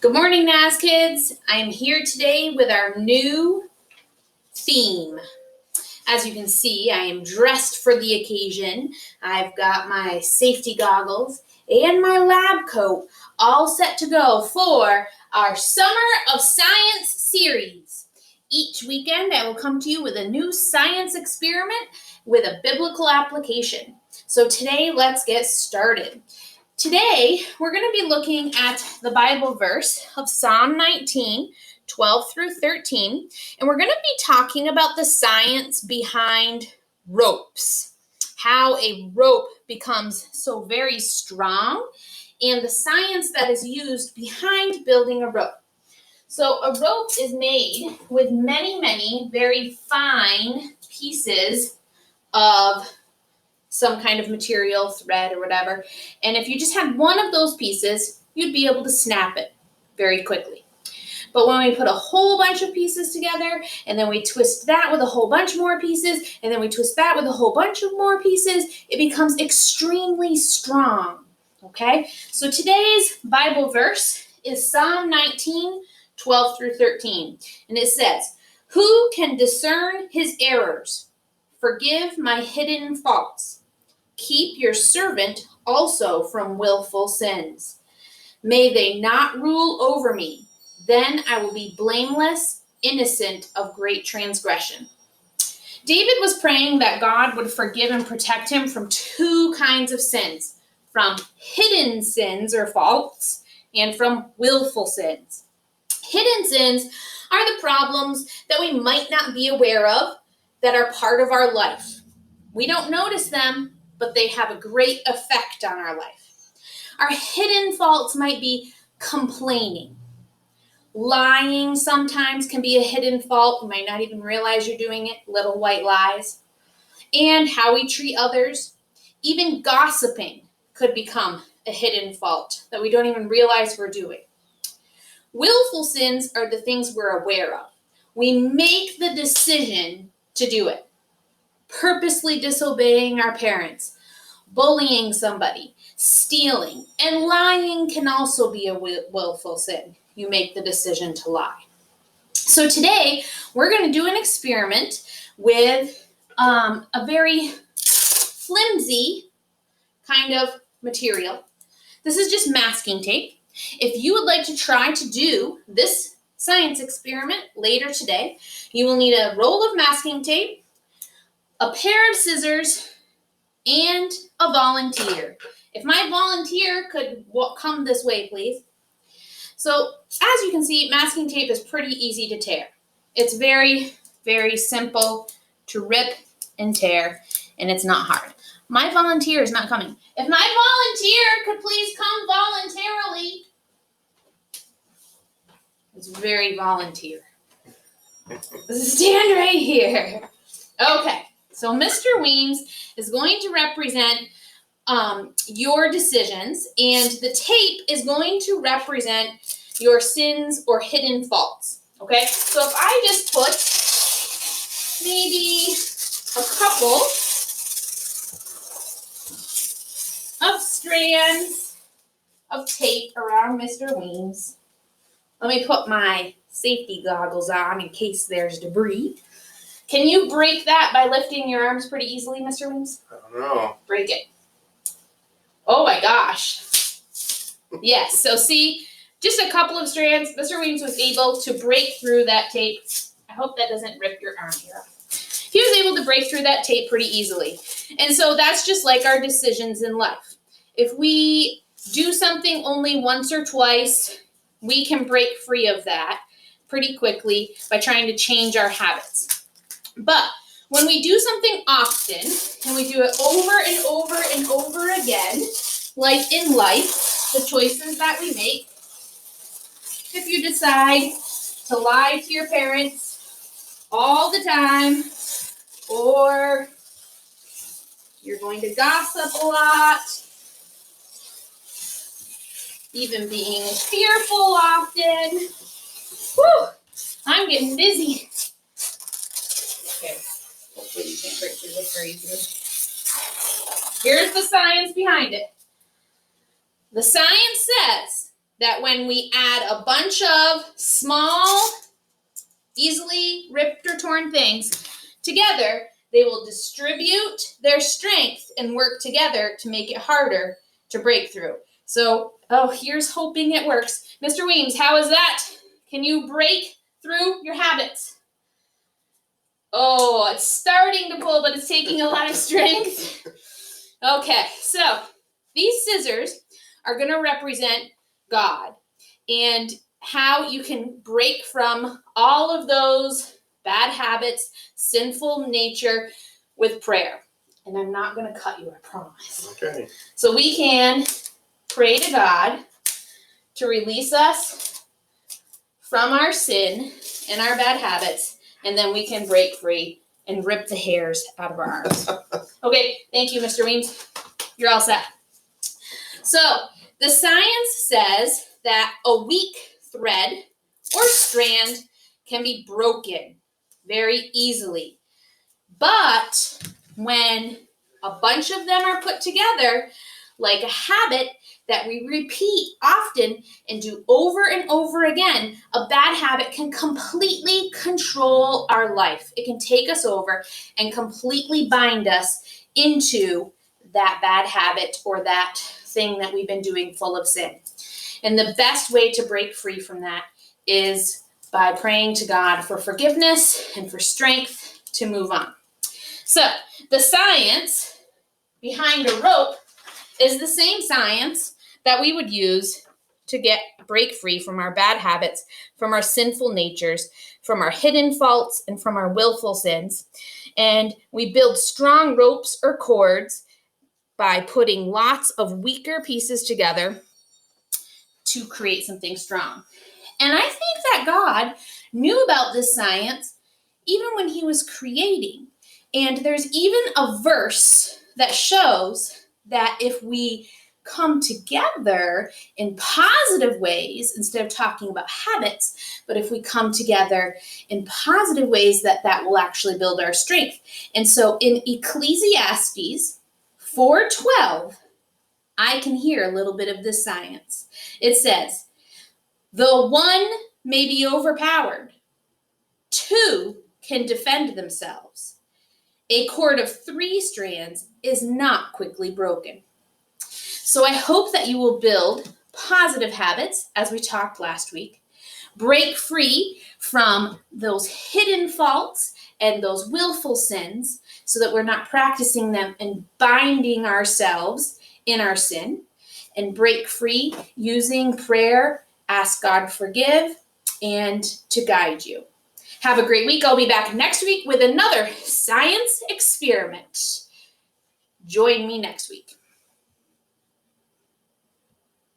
Good morning, NAS kids. I am here today with our new theme. As you can see, I am dressed for the occasion. I've got my safety goggles and my lab coat all set to go for our Summer of Science series. Each weekend, I will come to you with a new science experiment with a biblical application. So today, let's get started. Today, we're going to be looking at the Bible verse of Psalm 19, 12 through 13, and we're going to be talking about the science behind ropes, how a rope becomes so very strong, and the science that is used behind building a rope. So a rope is made with many very fine pieces of some kind of material, thread or whatever. And if you just had one of those pieces, you'd be able to snap it very quickly. But when we put a whole bunch of pieces together, and then we twist that with a whole bunch more pieces, and then we twist that with a whole bunch of more pieces, it becomes extremely strong. Okay? So today's Bible verse is Psalm 19, 12 through 13. And it says, "Who can discern his errors? Forgive my hidden faults. Keep your servant also from willful sins. May they not rule over me. Then I will be blameless, innocent of great transgression." David was praying that God would forgive and protect him from two kinds of sins, from hidden sins or faults and from willful sins. Hidden sins are the problems that we might not be aware of that are part of our life. We don't notice them, but they have a great effect on our life. Our hidden faults might be complaining. Lying sometimes can be a hidden fault. You might not even realize you're doing it, little white lies. And how we treat others. Even gossiping could become a hidden fault that we don't even realize we're doing. Willful sins are the things we're aware of. We make the decision to do it. Purposely disobeying our parents, bullying somebody, stealing, and lying can also be a willful sin. You make the decision to lie. So today, we're going to do an experiment with a very flimsy kind of material. This is just masking tape. If you would like to try to do this science experiment later today, you will need a roll of masking tape, a pair of scissors, and a volunteer. If my volunteer could come this way, please. So, as you can see, masking tape is pretty easy to tear. It's very simple to rip and tear, and it's not hard. My volunteer is not coming. If my volunteer could please come voluntarily. It's very volunteer. Stand right here. Okay. So Mr. Weems is going to represent your decisions, and the tape is going to represent your sins or hidden faults. Okay? So if I just put maybe a couple of strands of tape around Mr. Weems. Let me put my safety goggles on in case there's debris. Can you break that by lifting your arms pretty easily, Mr. Weems? I don't know. Break it. Oh my gosh. Yes, so see, just a couple of strands. Mr. Weems was able to break through that tape. I hope that doesn't rip your arm here. He was able to break through that tape pretty easily. And so that's just like our decisions in life. If we do something only once or twice, we can break free of that pretty quickly by trying to change our habits. But when we do something often, and we do it over and over and over again, like in life, the choices that we make, if you decide to lie to your parents all the time, or you're going to gossip a lot, even being fearful often, I'm getting dizzy. Okay, hopefully you can't break through this very easily. Here's the science behind it. The science says that when we add a bunch of small, easily ripped or torn things together, they will distribute their strength and work together to make it harder to break through. So, here's hoping it works. Mr. Weems, how is that? Can you break through your habits? Oh, it's starting to pull, but it's taking a lot of strength. Okay, so these scissors are going to represent God and how you can break from all of those bad habits, sinful nature with prayer. And I'm not going to cut you, I promise. Okay. So we can pray to God to release us from our sin and our bad habits, and then we can break free and rip the hairs out of our arms. Okay, thank you, Mr. Weems. You're all set. So the science says that a weak thread or strand can be broken very easily. But when a bunch of them are put together, like a habit that we repeat often and do over and over again, a bad habit can completely control our life. It can take us over and completely bind us into that bad habit or that thing that we've been doing full of sin. And the best way to break free from that is by praying to God for forgiveness and for strength to move on. So the science behind a rope is the same science that we would use to break free from our bad habits, from our sinful natures, from our hidden faults, and from our willful sins. And we build strong ropes or cords by putting lots of weaker pieces together to create something strong. And I think that God knew about this science even when he was creating. And there's even a verse that shows that if we come together in positive ways, instead of talking about habits, but if we come together in positive ways, that will actually build our strength. And so in Ecclesiastes 4:12, I can hear a little bit of this science. It says, though one may be overpowered, two can defend themselves. A cord of 3 strands is not quickly broken. So I hope that you will build positive habits, as we talked last week, break free from those hidden faults and those willful sins so that we're not practicing them and binding ourselves in our sin, and break free using prayer, ask God to forgive, and to guide you. Have a great week. I'll be back next week with another science experiment. Join me next week.